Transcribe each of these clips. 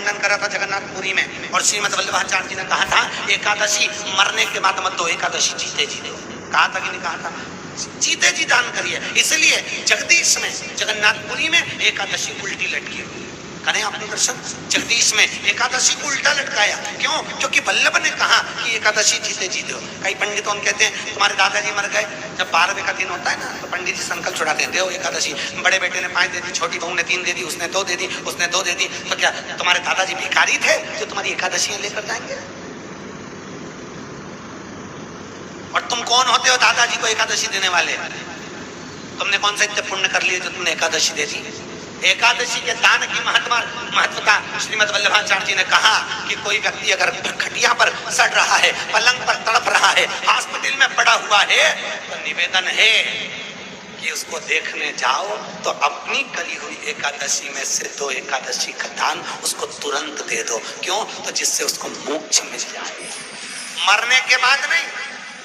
खंडन करा था जगन्नाथपुरी में, और श्रीमद वल्लभाचार्य जी ने कहा था एकादशी मरने के बाद मत दो, एकादशी जीते जी दो। कहा था कि नहीं कहा था? जीते जी दान करिए। इसलिए जगदीश में जगन्नाथपुरी में एकादशी उल्टी लटकी। करें आपने दर्शन? जगदीश में एकादशी को उल्टा लटकाया। क्यों? क्योंकि वल्लभ ने कहा कि एकादशी जीते जी दो। कई पंडितों कहते हैं तुम्हारे दादाजी मर गए, जब 12वें का दिन होता है ना तो पंडित जी संकल्प छुड़ाते हैं, दो एकादशी। बड़े बेटे ने 5 दे दी, छोटी बहू ने 3 दे दी, उसने 2 दे दी, उसने 2 दे दी, तो क्या तुम्हारे दादाजी भिखारी थे जो तुम्हारी एकादशियां लेकर जाएंगे? और तुम कौन होते हो दादाजी को एकादशी देने वाले? तुमने कौन सा इतने पुण्य कर लिए जो तुमने एकादशी दे दी? एकादशी के दान की महत्वता श्रीमद वल्लभाचार्य जी ने कहा कि कोई व्यक्ति अगर खटिया पर सड़ रहा है, पलंग पर तड़प रहा है, हॉस्पिटल में पड़ा हुआ है, तो निवेदन है कि उसको देखने जाओ तो अपनी करी हुई एकादशी में से 2 एकादशी का दान उसको तुरंत दे दो। क्यों? तो जिससे उसको मोक्ष मिल जाए, मरने के बाद नहीं।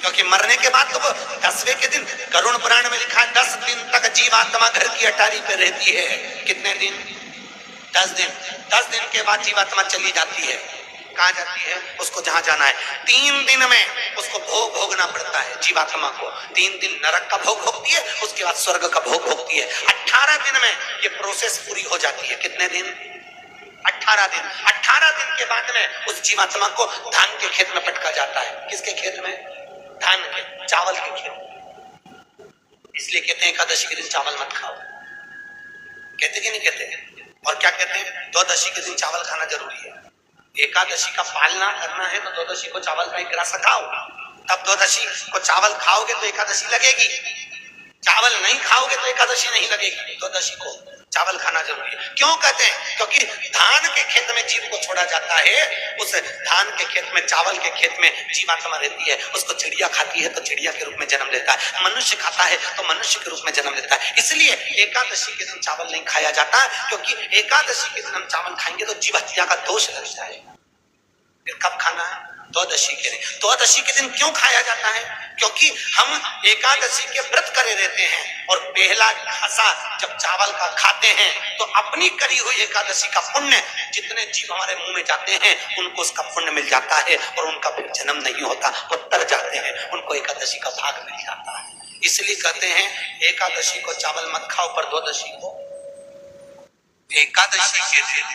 क्योंकि मरने के बाद तो वो 10वें के दिन, गरुड़ पुराण में लिखा है 10 दिन तक जीवात्मा घर की अटारी पे रहती है। कितने दिन? 10 दिन। 10 दिन के बाद जीवात्मा चली जाती है। कहाँ जाती है? उसको जहां जाना है। 3 दिन में उसको भोग भोगना पड़ता है जीवात्मा को। 3 दिन नरक का भोग भोगती है, उसके बाद स्वर्ग का भोग भोगती है। 18 दिन में ये प्रोसेस पूरी हो जाती है। कितने दिन? 18 दिन। 18 दिन के बाद में उस जीवात्मा को धान के खेत में पटका जाता है। किसके खेत में? धान के, चावल के खेत। इसलिए कहते हैं एकादशी के दिन चावल मत खाओ। कहते कि नहीं कहते? और क्या कहते हैं? द्वादशी के दिन चावल खाना जरूरी है। एकादशी का पालना करना है तो द्वादशी को चावल का एक रस खाओ, तब द्वादशी को चावल खाओगे तो एकादशी लगेगी। चावल नहीं खाओगे तो एकादशी नहीं लगेगी। द्वादशी को चावल खाना जरूरी है। क्यों कहते हैं? क्योंकि धान के खेत में जीव को छोड़ा जाता है, उस धान के खेत में, चावल के खेत में जीवात्मा रहती है। उसको चिड़िया खाती है तो चिड़िया के रूप में जन्म लेता है, मनुष्य खाता है तो मनुष्य के रूप में जन्म लेता है। इसलिए एकादशी के दिन चावल नहीं खाया जाता, क्योंकि एकादशी के दिन हम चावल खाएंगे तो जीव हत्या का दोष लग जाएगा। फिर कब खाना है? द्वादशी के दिन। द्वादशी के दिन क्यों खाया जाता है? क्योंकि हम एकादशी के व्रत करे रहते हैं, और पहला घासा जब चावल का खाते हैं तो अपनी करी हुई एकादशी का पुण्य, जितने जीव हमारे मुंह में जाते हैं उनको उसका पुण्य मिल जाता है, और उनका फिर जन्म नहीं होता, वो तर जाते हैं, उनको एकादशी का भाग मिल जाता है। इसलिए कहते हैं एकादशी को चावल मत खाओ, पर द्वादशी को। एकादशी के दिन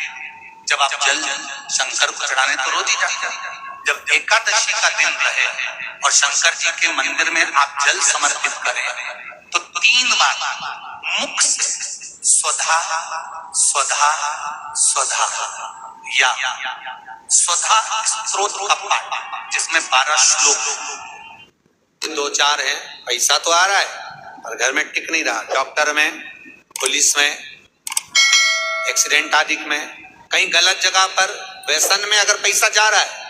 जब आप जल शंकर को चढ़ाने तो रोज ही जाते हैं। जब एकादशी का दिन रहे और शंकर जी के मंदिर में आप जल समर्पित करें तो 3 बार मुख से स्वधा स्वधा स्वधा या स्वधा स्तोत्र का पाठ, जिसमें 12 श्लोक। 2-4 है, पैसा तो आ रहा है पर घर में टिक नहीं रहा। डॉक्टर में, पुलिस में, एक्सीडेंट आदि में, कहीं गलत जगह पर, व्यसन में अगर पैसा जा रहा है,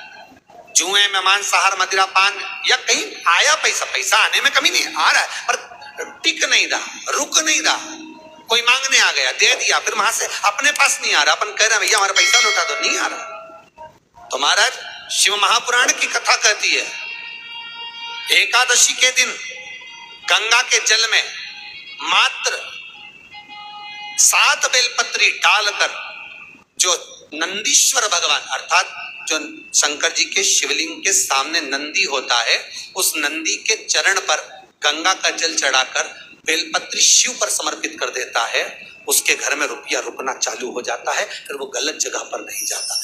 जुए में, मांसाहार, मदिरा पान, या कहीं आया पैसा आने में कमी नहीं, आ रहा है पर टिक नहीं रहा, रुक नहीं रहा। कोई मांगने आ गया, दे दिया, फिर वहां से अपने पास नहीं आ रहा, अपन कह रहे हैं भैया हमारा पैसा लौटा दो, नहीं आ रहा। तो महाराज शिव महापुराण की कथा कहती है एकादशी के दिन गंगा के जल में मात्र 7 बेलपत्री डालकर, जो नंदीश्वर भगवान अर्थात जो शंकर जी के शिवलिंग के सामने नंदी होता है, उस नंदी के चरण पर गंगा का जल चढ़ाकर बेलपत्री शिव पर समर्पित कर देता है, उसके घर में रुपया रुकना चालू हो जाता है। फिर वो गलत जगह पर नहीं जाता,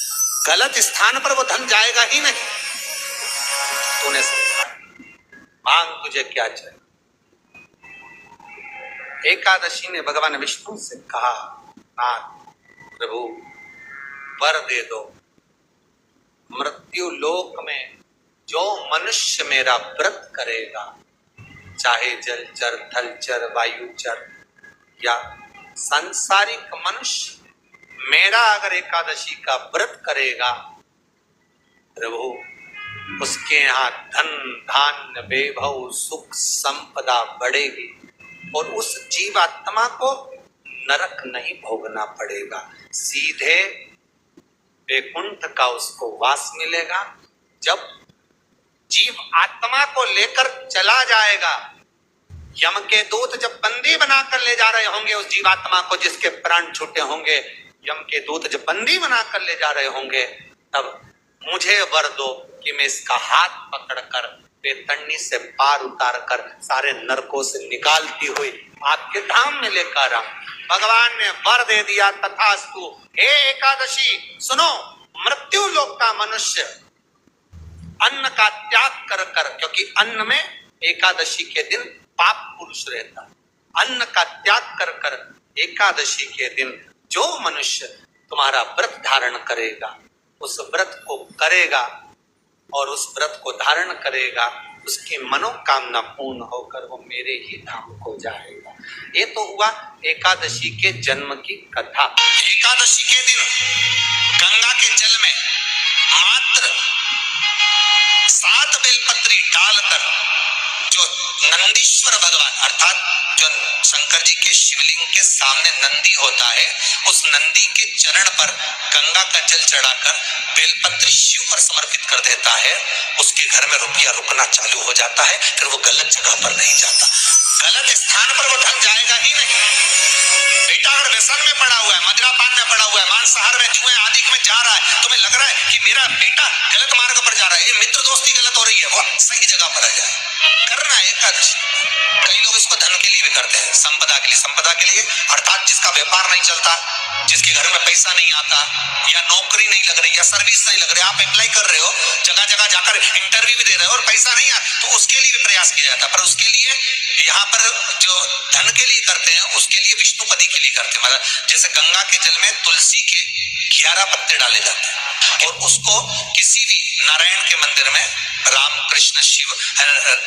गलत स्थान पर वो धन जाएगा ही नहीं। तूने समझा, मांग तुझे क्या चाहिए। एकादशी ने भगवान विष्णु से कहा, नाथ प्रभु वर दे दो, मृत्यु लोक में जो मनुष्य मेरा व्रत करेगा, चाहे जलचर, थलचर, वायुचर या सांसारिक मनुष्य, मेरा अगर एकादशी का व्रत करेगा, प्रभु उसके यहाँ धन धान्य वैभव सुख संपदा बढ़ेगी, और उस जीवात्मा को नरक नहीं भोगना पड़ेगा, सीधे वैकुंठ का उसको वास मिलेगा। जब जीव आत्मा को लेकर चला जाएगा, यम के दूत जब बंदी बनाकर ले जा रहे होंगे उस जीवात्मा को जिसके प्राण छूटे होंगे, यम के दूत जब बंदी बना कर ले जा रहे होंगे, तब मुझे वर दो कि मैं इसका हाथ पकड़कर बेतन्नी से पार उतार कर सारे नरकों से निकालती हुई आपके धाम में लेकर आऊं। भगवान ने वर दे दिया, तथास्तु। हे एकादशी सुनो, मृत्यु लोक का मनुष्य अन्न का त्याग कर कर, क्योंकि अन्न में एकादशी के दिन पाप पुरुष रहता, अन्न का त्याग कर कर एकादशी के दिन जो मनुष्य तुम्हारा व्रत धारण करेगा, उस व्रत को करेगा और उस व्रत को धारण करेगा, उसकी मनोकामना पूर्ण होकर वो मेरे ही धाम को जाएगा। ये तो हुआ एकादशी के जन्म की कथा। एकादशी के दिन गंगा के जल में मात्र 7 बेलपत्री डालकर जो नंदीश्वर भगवान अर्थात जो शंकर जी के शिवलिंग के सामने नंदी होता है, उस नंदी के चरण पर गंगा का जल चढ़ाकर बेलपत्री शिव पर समर्पित कर देता है, उसके घर में रुपया रुकना चालू हो जाता है। फिर वो गलत जगह पर नहीं जाता, गलत स्थान पर वो ढंग जाएगा ही नहीं। बेटा अगर व्यसन में पड़ा हुआ है, मदिरापान में पड़ा हुआ है, मांसाहार में, जुए आदि में जा रहा है, तुम्हें लग रहा है कि मेरा बेटा गलत मार्ग पर जा रहा है, ये मित्र दोस्ती गलत हो रही है, वो सही जगह पर आ जाए। करना है एकादशी। कई लोग इसको धन के लिए भी करते हैं, संपदा के लिए। संपदा के लिए अर्थात जिसका व्यापार नहीं चलता, जिसके घर में पैसा नहीं आता, या नौकरी नहीं लग रही, या सर्विस नहीं लग रही, आप अप्लाई कर रहे हो, जगह जगह जाकर इंटरव्यू भी दे रहे हो और पैसा नहीं आता, तो उसके लिए भी प्रयास किया जाता है। पर उसके लिए यहाँ पर जो धन के लिए करते हैं, उसके लिए विष्णुपति के लिए करते हैं। मतलब जैसे गंगा के जल में तुलसी के 11 पत्ते डाले जाते हैं और उसको किसी भी नारायण के मंदिर में राम कृष्ण शिव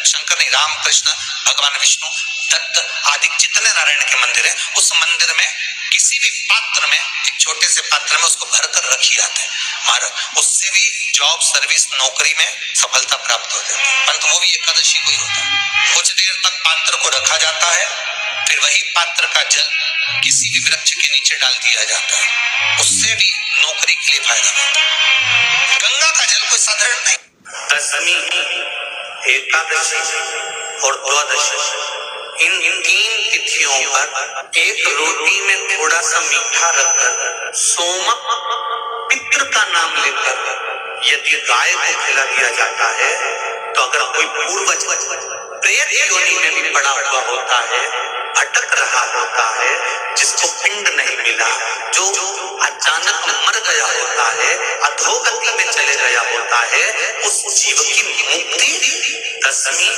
शंकर नहीं, राम कृष्ण भगवान विष्णु दत्त आदि जितने नारायण के मंदिर है, उस मंदिर में किसी भी पात्र में, एक छोटे से पात्र में उसको भर कर रखी जाते हैं महाराज। उससे भी जॉब सर्विस नौकरी में सफलता प्राप्त हो जाती है। परंतु वो भी एकादशी को ही होता है। कुछ देर तक पात्र को रखा जाता है, फिर वही पात्र का जल किसी भी वृक्ष के नीचे डाल दिया जाता है, उससे भी नौकरी के लिए फायदा होता है। गंगा का जल कोई साधारण नहीं। दशमी, एकादशी और द्वादशी, इन 3 तिथियों पर एक रोटी में थोड़ा सा मीठा रखकर सोमक पितृ का नाम लेकर यदि गाय को खिला दिया जाता है, तो अगर कोई पूर्वज प्रेत योनि में भी पड़ा हुआ होता है, अटक रहा होता है, जिसको पिंड नहीं मिला, जो अचानक मर गया होता है, अधोगति में चले गया होता है, उस जीव की मुक्ति दशमी,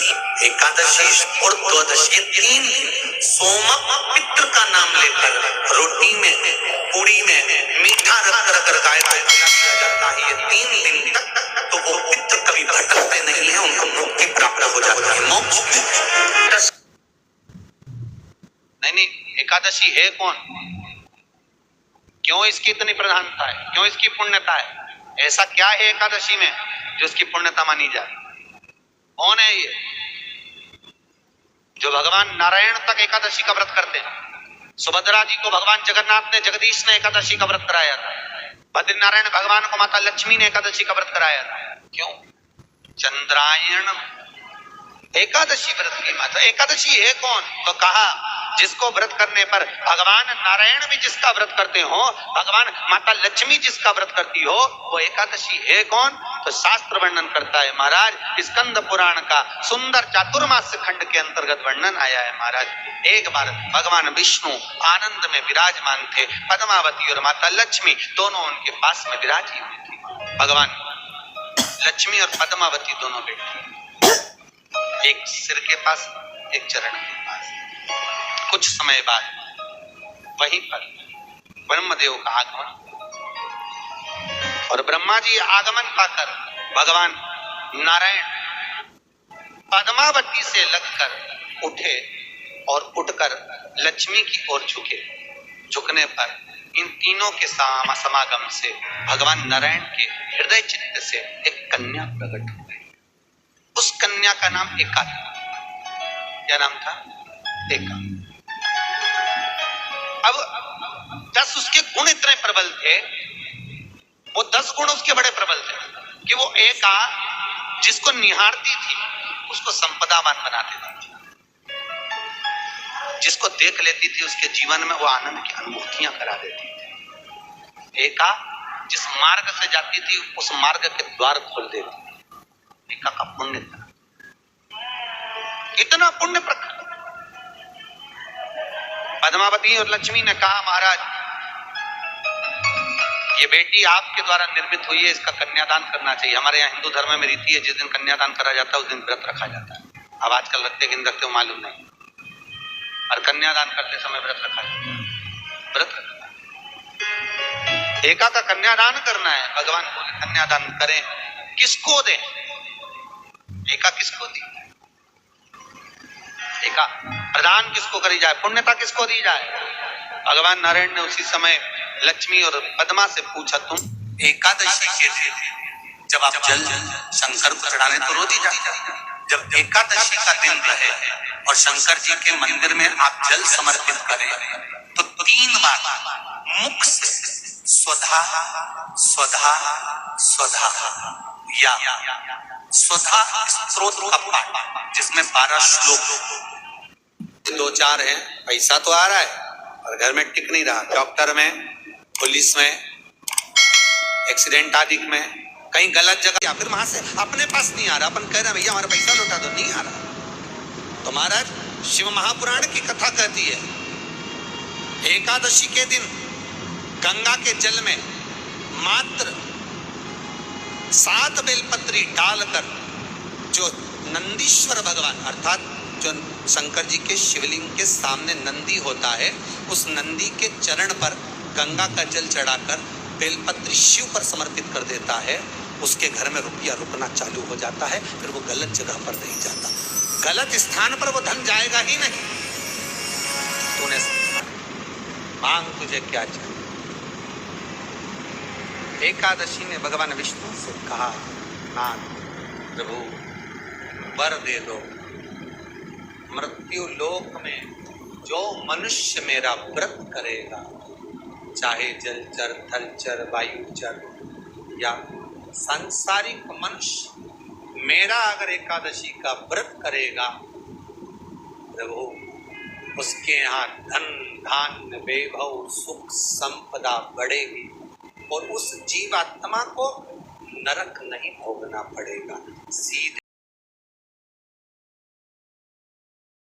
एकादशी और द्वादशी 3 दिन सोमक पितृ का नाम लेकर रोटी में, पूड़ी में मीठा रख कर गाय को खिलाया जाता है। ये 3 दिन तक तो वो पितृ कभी भटकते नहीं है, उनको मुक्ति प्राप्त हो जाती है, मोक्ष में। नहीं, एकादशी है कौन, क्यों इसकी इतनी प्रधानता है, क्यों इसकी पुण्यता है? ऐसा क्या है एकादशी में जो इसकी पुण्यता मानी जाए? कौन है ये जो भगवान नारायण तक एकादशी का व्रत करते हैं? सुभद्रा जी को भगवान जगन्नाथ ने, जगदीश ने एकादशी का व्रत कराया था। बद्रीनारायण भगवान को माता लक्ष्मी ने एकादशी का व्रत कराया था। क्यों? चंद्रायण एकादशी व्रत की माता। एकादशी है कौन? तो कहा जिसको व्रत करने पर भगवान नारायण भी जिसका व्रत करते हो, भगवान माता लक्ष्मी जिसका व्रत करती हो, वो एकादशी है कौन? तो शास्त्र वर्णन करता है महाराज, स्कंद पुराण का सुंदर चातुर्मास्य खंड के अंतर्गत वर्णन आया है महाराज। एक बार भगवान विष्णु आनंद में विराजमान थे, पद्मावती और माता लक्ष्मी दोनों उनके पास में विराजी हुई थी। भगवान लक्ष्मी और पद्मावती दोनों बैठी, एक सिर के पास, एक चरण के पास। कुछ समय बाद वहीं पर ब्रह्मदेव का आगमन, और ब्रह्मा जी आगमन पाकर भगवान नारायण पद्मावती से लगकर उठे और उठकर लक्ष्मी की ओर झुके। झुकने पर इन तीनों के समागम से भगवान नारायण के हृदय चित्त से एक कन्या प्रकट हो गई। उस कन्या का नाम एका था। क्या नाम था? एका। अब 10 उसके गुण इतने प्रबल थे, वो 10 गुण उसके बड़े प्रबल थे कि वो एका जिसको निहारती थी उसको संपदावान बना देती थी, जिसको देख लेती थी उसके जीवन में वो आनंद की अनुभूतियां करा देती थी। एका जिस मार्ग से जाती थी उस मार्ग के द्वार खोल देती। एका का पुण्य था, इतना पुण्य प्रखर। पद्मावती और लक्ष्मी ने कहा महाराज ये बेटी आपके द्वारा निर्मित हुई है, इसका कन्यादान करना चाहिए। हमारे यहाँ हिंदू धर्म में रीति है जिस दिन कन्यादान करा जाता है उस दिन व्रत रखा जाता है। अब आजकल रखते कि नहीं रखते हो मालूम नहीं, और कन्यादान करते समय व्रत रखा जाता है। व्रत एका का कन्यादान करना है। भगवान बोले कन्यादान करें, किसको दें? एका किसको दी? एका प्रदान किसको करी जाए? पुण्यता किसको दी जाए? भगवान नारायण ने उसी समय लक्ष्मी और पद्मा से पूछा, तुम एकादशी के दिन जब आप जल शंकर को चढ़ाने तो रोज ही जाते, जब एकादशी का दिन रहे और शंकर जी के मंदिर में आप जल समर्पित करें तो 3 बार मुख से स्वधा स्वधा स्वधा या स्वधा स्त्रोत का पाठ, जिसमें 12 श्लोक 2-4 हैं। पैसा तो आ रहा है और घर में टिक नहीं रहा। डॉक्टर में, पुलिस में, एक्सीडेंट आदि में, कहीं गलत जगह, या फिर वहां से अपने पास नहीं आ रहा। अपन कह रहे हैं भैया हमारा पैसा लौटा दो, नहीं आ रहा। तो महाराज शिव महापुराण की कथा कहती है एकादशी के दिन गंगा के जल में मात्र 7 बेलपत्री डालकर जो नंदीश्वर भगवान अर्थात जो शंकर जी के शिवलिंग के सामने नंदी होता है, उस नंदी के चरण पर गंगा का जल चढ़ाकर बेलपत्री शिव पर समर्पित कर देता है, उसके घर में रुपया रुकना चालू हो जाता है। फिर वो गलत जगह पर नहीं जाता, गलत स्थान पर वो धन जाएगा ही नहीं। तूने मांग तुझे क्या चाहिए? एकादशी ने भगवान विष्णु से कहा, नाथ प्रभु वर दे दो, मृत्यु लोक में जो मनुष्य मेरा व्रत करेगा, चाहे जलचर, थलचर, वायुचर या सांसारिक मनुष्य, मेरा अगर एकादशी का व्रत करेगा प्रभु, उसके यहाँ धन धान्य वैभव सुख संपदा बढ़ेगी और उस जीवात्मा को नरक नहीं भोगना पड़ेगा, सीधे